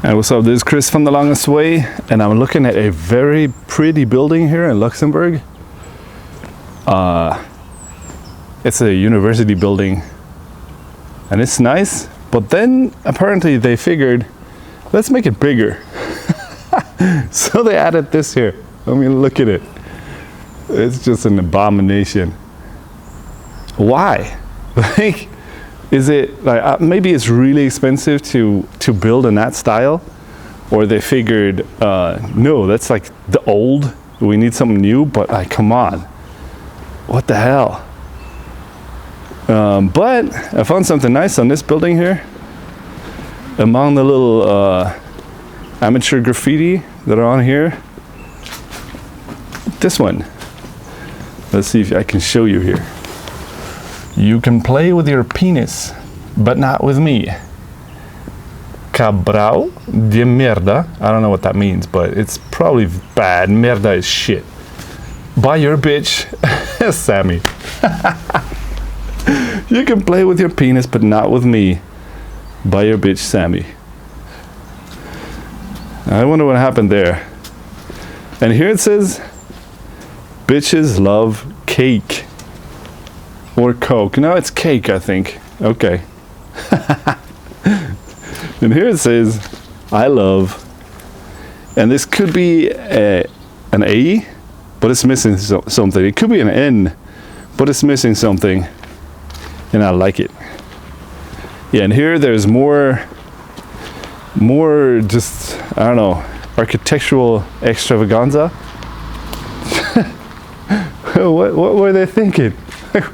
And what's up, this is Chris from The Longest Way, and I'm looking at a very pretty building here in Luxembourg. It's a university building, and it's nice, but then apparently they figured, let's make it bigger. So they added this here. I mean, look at it. It's just an abomination. Why? Like, is it like maybe it's really expensive to build in that style, or they figured no, that's like the old, we need something new, but like, come on, what the hell? But I found something nice on this building here. Among the little amateur graffiti that are on here, this one. Let's see if I can show you here. You can play with your penis, but not with me. Cabrao de merda. I don't know what that means, but it's probably bad. Merda is shit. Buy your bitch, Sammy. You can play with your penis, but not with me. Buy your bitch, Sammy. I wonder what happened there. And here it says, bitches love cake. Or Coke. No, it's cake, I think. Okay. And here it says, I love. And this could be an A, but it's missing something. It could be an N, but it's missing something. And I like it. Yeah, and here there's more just, I don't know, architectural extravaganza. What were they thinking? Like,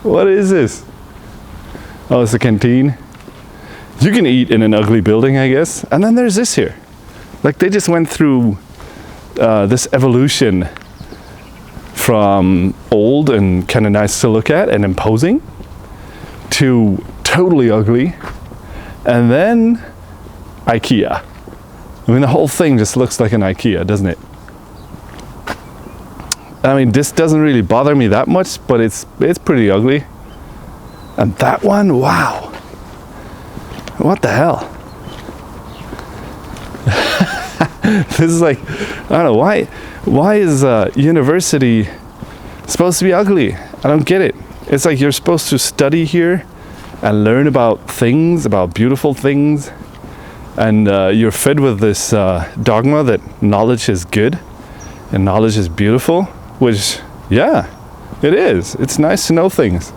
what is this? Oh, it's a canteen. You can eat in an ugly building, I guess. And then there's this here. Like, they just went through this evolution from old and kind of nice to look at and imposing to totally ugly. And then IKEA. I mean, the whole thing just looks like an IKEA, doesn't it? I mean, this doesn't really bother me that much, but it's pretty ugly. And that one, wow. What the hell? This is like, I don't know, why is university supposed to be ugly? I don't get it. It's like you're supposed to study here and learn about things, about beautiful things. And you're fed with this dogma that knowledge is good and knowledge is beautiful. Which, yeah, it is. It's nice to know things.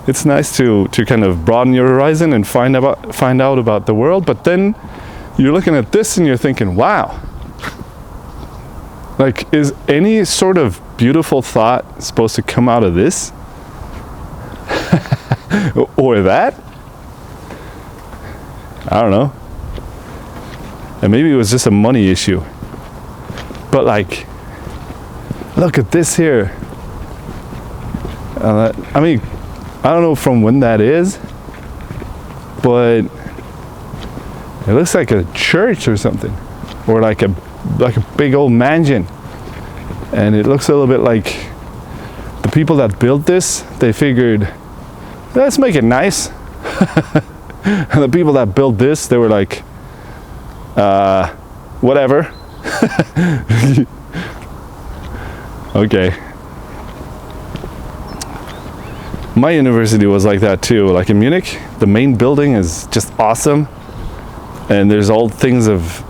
It's nice to kind of broaden your horizon and find out about the world. But then you're looking at this and you're thinking, wow. Like, is any sort of beautiful thought supposed to come out of this? Or that? I don't know. And maybe it was just a money issue. But like, look at this here. I mean, I don't know from when that is, but it looks like a church or something, or like a big old mansion. And it looks a little bit like the people that built this, they figured, let's make it nice. And the people that built this, they were like, whatever. Okay. My university was like that too. Like in Munich, the main building is just awesome. And there's all things of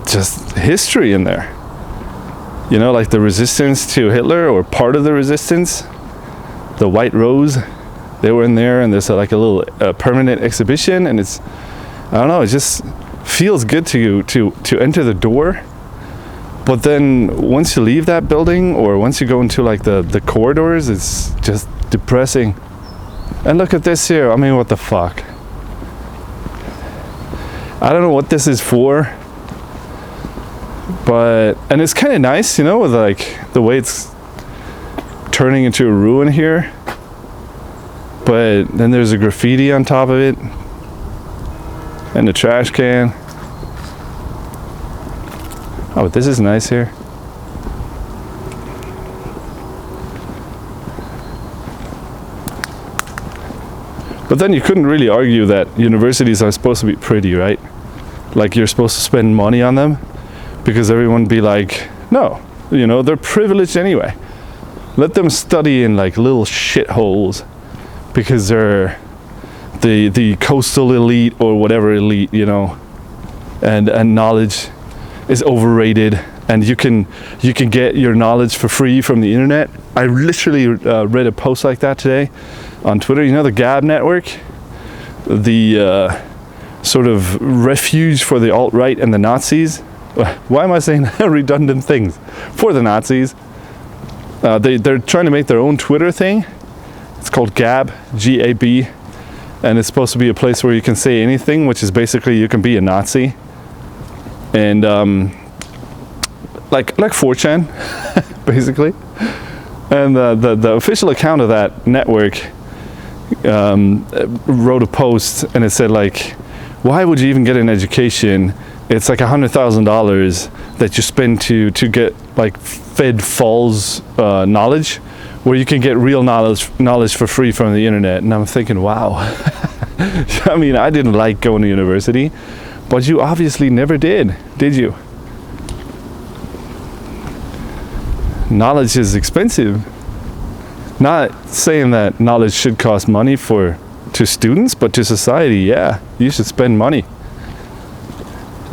just history in there. You know, like the resistance to Hitler, or part of the resistance. The White Rose, they were in there, and there's like a little permanent exhibition, and it's, I don't know, it just feels good to enter the door. But then once you leave that building, or once you go into like the corridors, it's just depressing. And look at this here. I mean, what the fuck? I don't know what this is for, but, and it's kind of nice, you know, with like the way it's turning into a ruin here. But then there's a graffiti on top of it, and a trash can. Oh, this is nice here. But then you couldn't really argue that universities are supposed to be pretty, right? like you're supposed to spend money on them, because everyone be like, no, they're privileged anyway. Let them study in like little shitholes because they're the coastal elite or whatever elite, and knowledge is overrated, and you can get your knowledge for free from the internet. I literally read a post like that today on Twitter. The Gab network, the sort of refuge for the alt-right and the Nazis. Why am I saying redundant things? For the Nazis. They're trying to make their own Twitter thing. It's called Gab, G-A-B, and it's supposed to be a place where you can say anything, which is basically you can be a Nazi. And like 4chan, basically. And the official account of that network wrote a post, and it said like, why would you even get an education? It's like $100,000 that you spend to get like fed false knowledge, where you can get real knowledge for free from the internet. And I'm thinking, wow. I mean, I didn't like going to university, but you obviously never did you? Knowledge is expensive. Not saying that knowledge should cost money to students, but to society, yeah, you should spend money.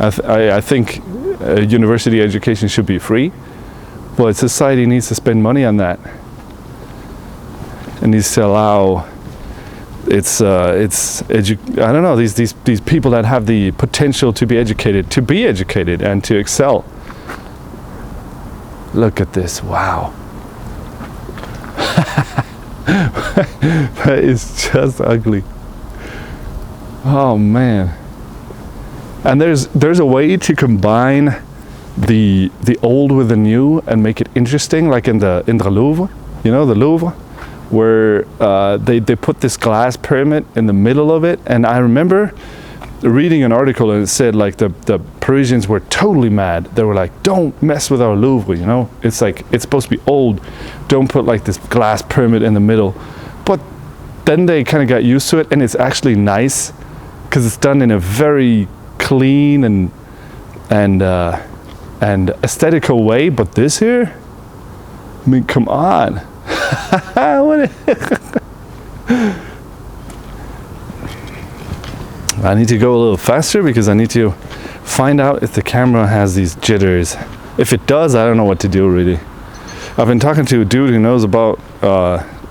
I think a university education should be free, but society needs to spend money on that. It needs to allow I don't know, these people that have the potential to be educated and to excel. Look at this, wow. That is just ugly. Oh man. And there's a way to combine the old with the new and make it interesting, like in the Louvre, the Louvre, where they put this glass pyramid in the middle of it. And I remember reading an article, and it said like the Parisians were totally mad. They were like, don't mess with our Louvre, it's like, it's supposed to be old, don't put like this glass pyramid in the middle. But then they kind of got used to it, and it's actually nice because it's done in a very clean and aesthetical way. But this here, I mean, come on. I need to go a little faster because I need to find out if the camera has these jitters. If it does, I don't know what to do really. I've been talking to a dude who knows about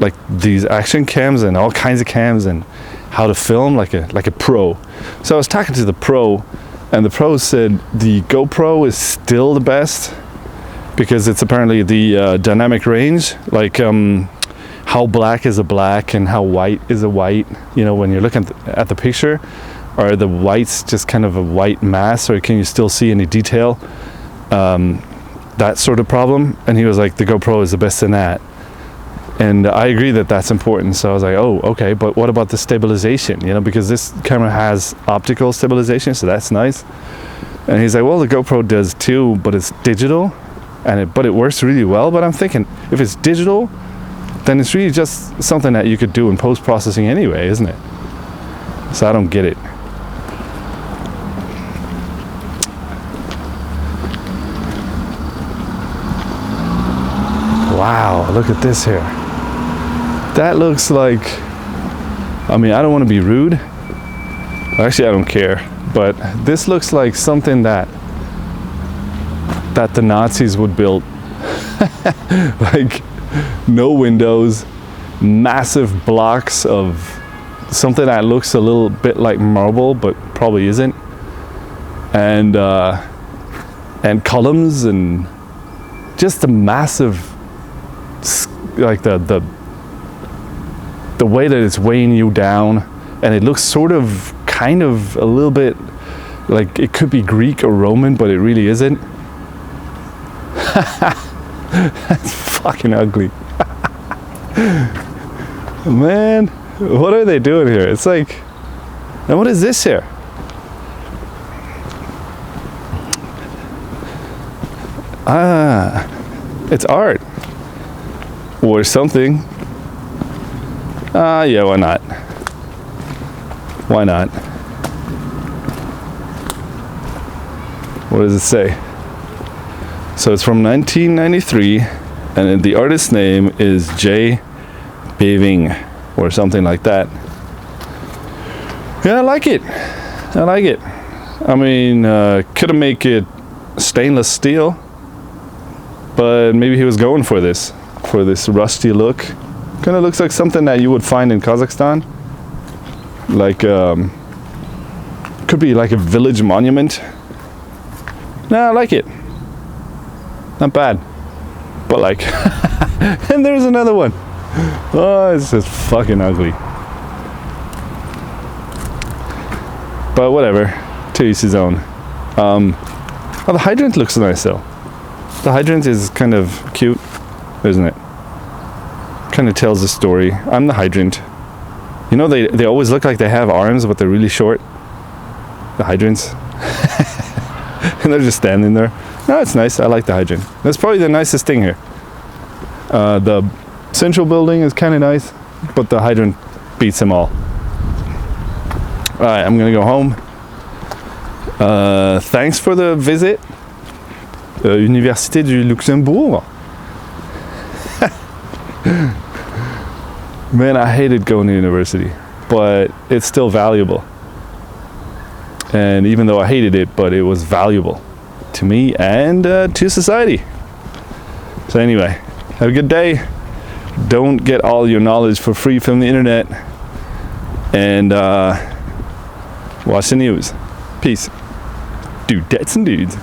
like these action cams and all kinds of cams and how to film like a pro. So I was talking to the pro, and the pro said the GoPro is still the best because it's apparently the dynamic range, like how black is a black and how white is a white. When you're looking at the picture, are the whites just kind of a white mass, or can you still see any detail? That sort of problem. And he was like, the GoPro is the best in that. And I agree that that's important. So I was like, oh, okay, but what about the stabilization? Because this camera has optical stabilization, so that's nice. And he's like, well, the GoPro does too, but it's digital, but it works really well. But I'm thinking, if it's digital, then it's really just something that you could do in post-processing anyway, isn't it? So I don't get it. Wow, look at this here. That looks like, I mean, I don't want to be rude. Actually, I don't care. But this looks like something that the Nazis would build. Like, no windows, massive blocks of something that looks a little bit like marble, but probably isn't. And columns, and just the massive, like the way that it's weighing you down, and it looks kind of a little bit like it could be Greek or Roman, but it really isn't. That's fucking ugly. Man, what are they doing here? It's like, and what is this here? It's art or something. Yeah, why not? Why not? What does it say? So it's from 1993, and the artist's name is J. Beving, or something like that. Yeah, I like it. I like it. I mean, could have made it stainless steel, but maybe he was going for this rusty look. Kind of looks like something that you would find in Kazakhstan. Like, could be like a village monument. Nah, I like it. Not bad. But like, and there's another one. Oh, it's just fucking ugly. But whatever, to each his own. Oh, the hydrant looks nice though. The hydrant is kind of cute, isn't it? Kind of tells a story. I'm the hydrant. You know, they always look like they have arms, but they're really short. The hydrants. And they're just standing there. No, it's nice. I like the hydrant. That's probably the nicest thing here. The central building is kind of nice, but the hydrant beats them all. Alright, I'm gonna go home. Thanks for the visit. Université du Luxembourg. Man, I hated going to university, but it's still valuable. And even though I hated it, but it was valuable to me and to society. So anyway, have a good day. Don't get all your knowledge for free from the internet. And watch the news. Peace. Dudettes and dudes.